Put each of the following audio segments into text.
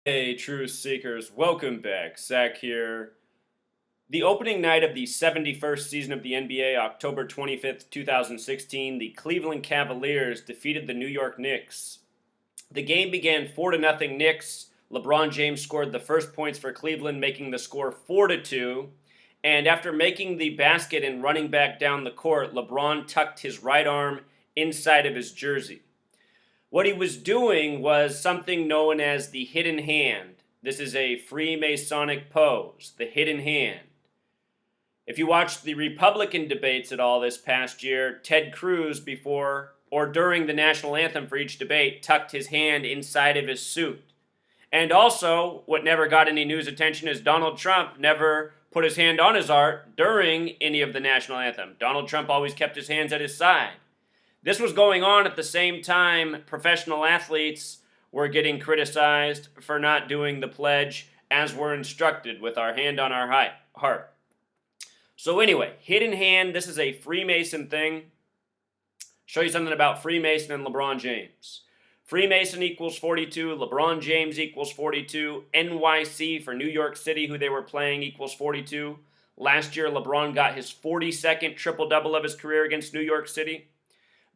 Hey, truth seekers, welcome back. Zach here. The opening night of the 71st season of the NBA, October 25th, 2016, the Cleveland Cavaliers defeated the New York Knicks. The game began 4-0 Knicks. LeBron James scored the first points for Cleveland, making the score 4-2. And after making the basket and running back down the court, LeBron tucked his right arm inside of his jersey. What he was doing was something known as the hidden hand. This is a Freemasonic pose, the hidden hand. If you watched the Republican debates at all this past year, Ted Cruz, before or during the national anthem for each debate, tucked his hand inside of his suit. And also, what never got any news attention is Donald Trump never put his hand on his heart during any of the national anthem. Donald Trump always kept his hands at his side. This was going on at the same time professional athletes were getting criticized for not doing the pledge as we're instructed with our hand on our heart. So anyway, hidden hand, this is a Freemason thing. Show you something about Freemason and LeBron James. Freemason equals 42, LeBron James equals 42, NYC for New York City, who they were playing, equals 42. Last year, LeBron got his 42nd triple-double of his career against New York City.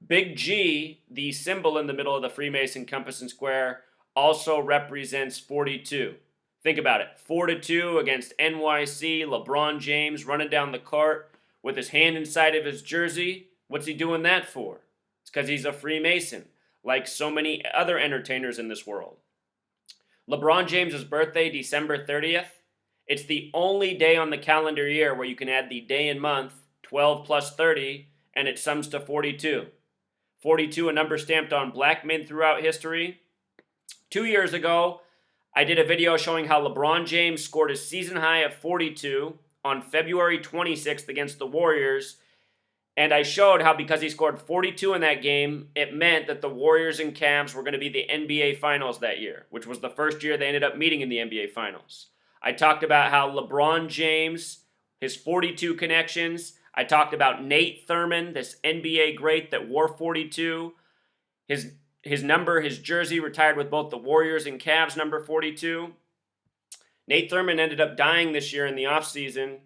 Big G, the symbol in the middle of the Freemason compass and square, also represents 42. Think about it. 4-2 against NYC, LeBron James running down the court with his hand inside of his jersey. What's he doing that for? It's because he's a Freemason, like so many other entertainers in this world. LeBron James's birthday, December 30th. It's the only day on the calendar year where you can add the day and month, 12 plus 30, and it sums to 42. 42, a number stamped on black men throughout history. 2 years ago, I did a video showing how LeBron James scored a season high of 42 on February 26th against the Warriors. And I showed how because he scored 42 in that game, it meant that the Warriors and Cavs were going to be the NBA Finals that year, which was the first year they ended up meeting in the NBA Finals. I talked about how LeBron James, his 42 connections. I talked about Nate Thurmond, this NBA great that wore 42. His number, his jersey, retired with both the Warriors and Cavs, number 42. Nate Thurmond ended up dying this year in the offseason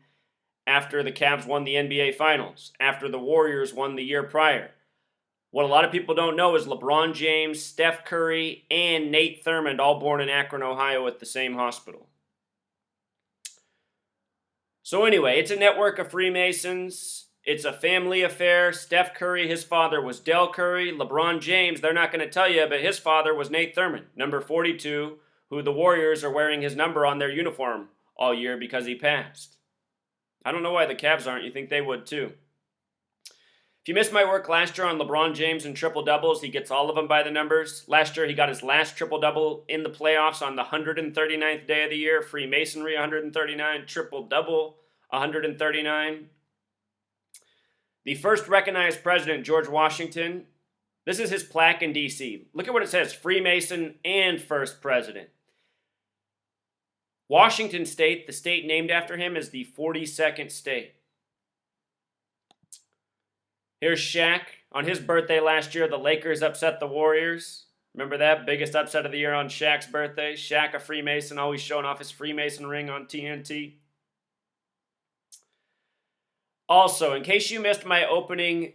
after the Cavs won the NBA Finals, after the Warriors won the year prior. What a lot of people don't know is LeBron James, Steph Curry, and Nate Thurmond all born in Akron, Ohio at the same hospital. So anyway, it's a network of Freemasons. It's a family affair. Steph Curry, his father was Del Curry. LeBron James, they're not going to tell you, but his father was Nate Thurmond, number 42, who the Warriors are wearing his number on their uniform all year because he passed. I don't know why the Cavs aren't. You think they would too. If you missed my work last year on LeBron James and triple-doubles, he gets all of them by the numbers. Last year, he got his last triple-double in the playoffs on the 139th day of the year. Freemasonry, 139. Triple-double, 139. The first recognized president, George Washington, this is his plaque in D.C. Look at what it says, Freemason and first president. Washington State, the state named after him, is the 42nd state. Here's Shaq. On his birthday last year, the Lakers upset the Warriors. Remember that? Biggest upset of the year on Shaq's birthday. Shaq, a Freemason, always showing off his Freemason ring on TNT. Also, in case you missed my opening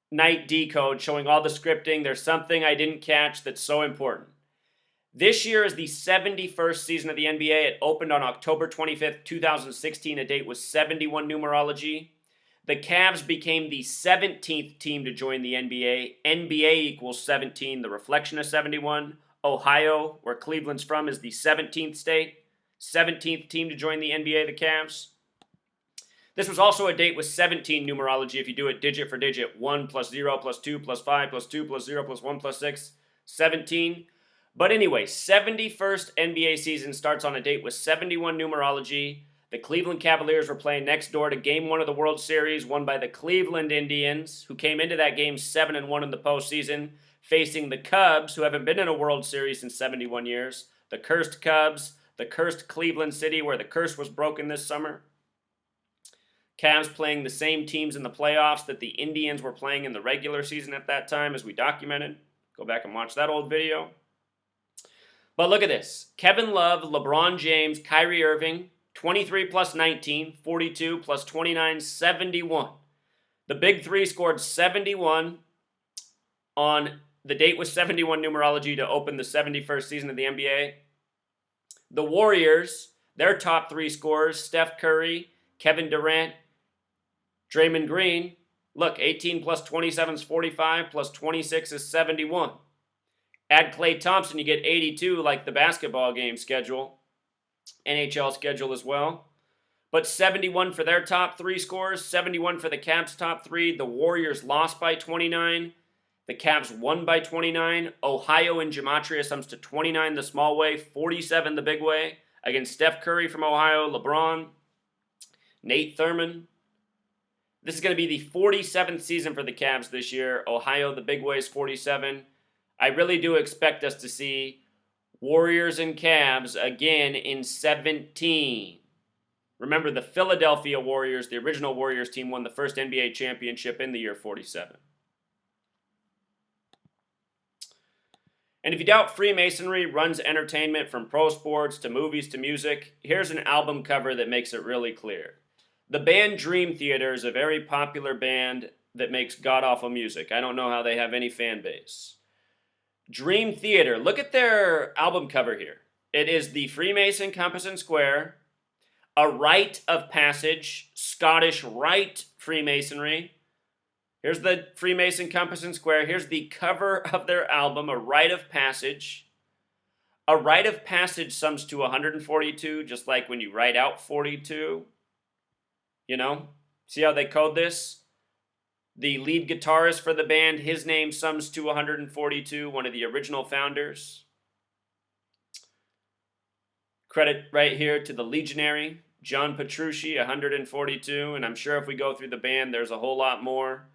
night decode showing all the scripting, there's something I didn't catch that's so important. This year is the 71st season of the NBA. It opened on October 25th, 2016. A date was 71 numerology. The Cavs became the 17th team to join the NBA. NBA equals 17, the reflection of 71. Ohio, where Cleveland's from, is the 17th state. 17th team to join the NBA, the Cavs. This was also a date with 17 numerology if you do it digit for digit. 1 plus 0 plus 2 plus 5 plus 2 plus 0 plus 1 plus 6. 17. But anyway, 71st NBA season starts on a date with 71 numerology. The Cleveland Cavaliers were playing next door to Game 1 of the World Series, won by the Cleveland Indians, who came into that game 7-1 in the postseason, facing the Cubs, who haven't been in a World Series in 71 years. The cursed Cubs, the cursed Cleveland City, where the curse was broken this summer. Cavs playing the same teams in the playoffs that the Indians were playing in the regular season at that time, as we documented. Go back and watch that old video. But look at this. Kevin Love, LeBron James, Kyrie Irving, 23 plus 19, 42 plus 29, 71. The big three scored 71 on the date with 71 numerology to open the 71st season of the NBA. The Warriors, their top three scorers, Steph Curry, Kevin Durant, Draymond Green. Look, 18 plus 27 is 45, plus 26 is 71. Add Klay Thompson, you get 82, like the basketball game schedule, NHL schedule as well. But 71 for their top three scorers, 71 for the Cavs' top three. The Warriors lost by 29. The Cavs won by 29. Ohio in gematria sums to 29 the small way, 47 the big way. Against Steph Curry from Ohio, LeBron, Nate Thurman. This is going to be the 47th season for the Cavs this year. Ohio, the big way, is 47. I really do expect us to see Warriors and Cavs again in 17. Remember, the Philadelphia Warriors, the original Warriors team, won the first NBA championship in the year 47. And if you doubt Freemasonry runs entertainment from pro sports to movies to music, here's an album cover that makes it really clear. The band Dream Theater is a very popular band that makes god-awful music. I don't know how they have any fan base. Dream Theater, look at their album cover here. It is the Freemason compass and square, a rite of passage, Scottish Rite Freemasonry. Here's the Freemason compass and square. Here's the cover of their album, a rite of passage. A rite of passage sums to 142, just like when you write out 42. You know, see how they code this? The lead guitarist for the band, his name sums to 142, one of the original founders. Credit right here to the Legionary, John Petrucci, 142, and I'm sure if we go through the band, there's a whole lot more.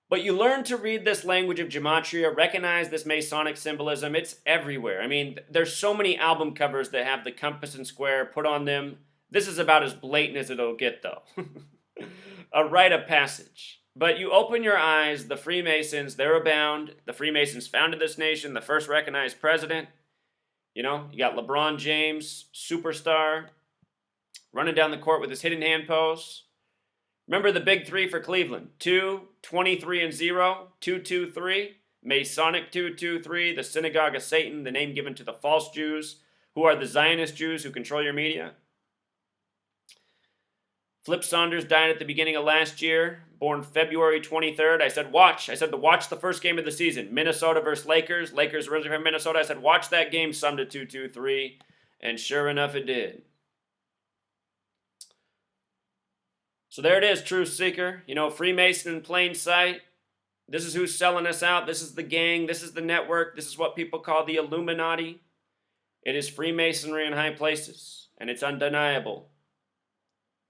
But you learn to read this language of gematria, recognize this Masonic symbolism. It's everywhere. I mean, there's so many album covers that have the compass and square put on them. This is about as blatant as it'll get, though. A rite of passage. But you open your eyes, the Freemasons, they're abound. The Freemasons founded this nation, the first recognized president. You know, you got LeBron James, superstar, running down the court with his hidden hand pose. Remember the big three for Cleveland. 2, 23 and 0, 223. Masonic 223, the synagogue of Satan, the name given to the false Jews, who are the Zionist Jews who control your media. Flip Saunders died at the beginning of last year, born February 23rd. I said, watch. I said to watch the first game of the season. Minnesota versus Lakers. Lakers originally from Minnesota. I said, watch that game, summed to 2-2-3. And sure enough, it did. So there it is, Truth Seeker. You know, Freemason in plain sight. This is who's selling us out. This is the gang. This is the network. This is what people call the Illuminati. It is Freemasonry in high places. And it's undeniable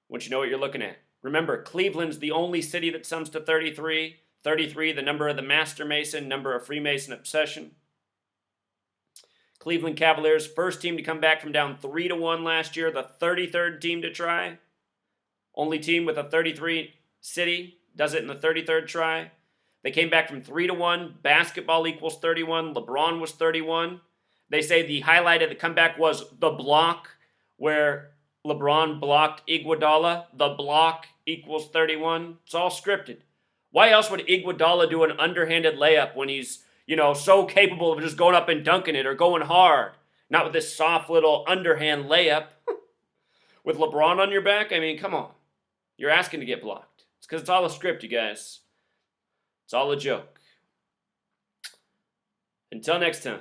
once you know what you're looking at. Remember, Cleveland's the only city that sums to 33. 33, the number of the Master Mason, number of Freemason obsession. Cleveland Cavaliers, first team to come back from down 3-1 last year, the 33rd team to try. Only team with a 33 city does it in the 33rd try. They came back from 3-1. Basketball equals 31. LeBron was 31. They say the highlight of the comeback was the block where LeBron blocked Iguodala. The block equals 31. It's all scripted. Why else would Iguodala do an underhanded layup when he's, you know, so capable of just going up and dunking it or going hard? Not with this soft little underhand layup. With LeBron on your back? I mean, come on. You're asking to get blocked. It's because it's all a script, you guys. It's all a joke. Until next time.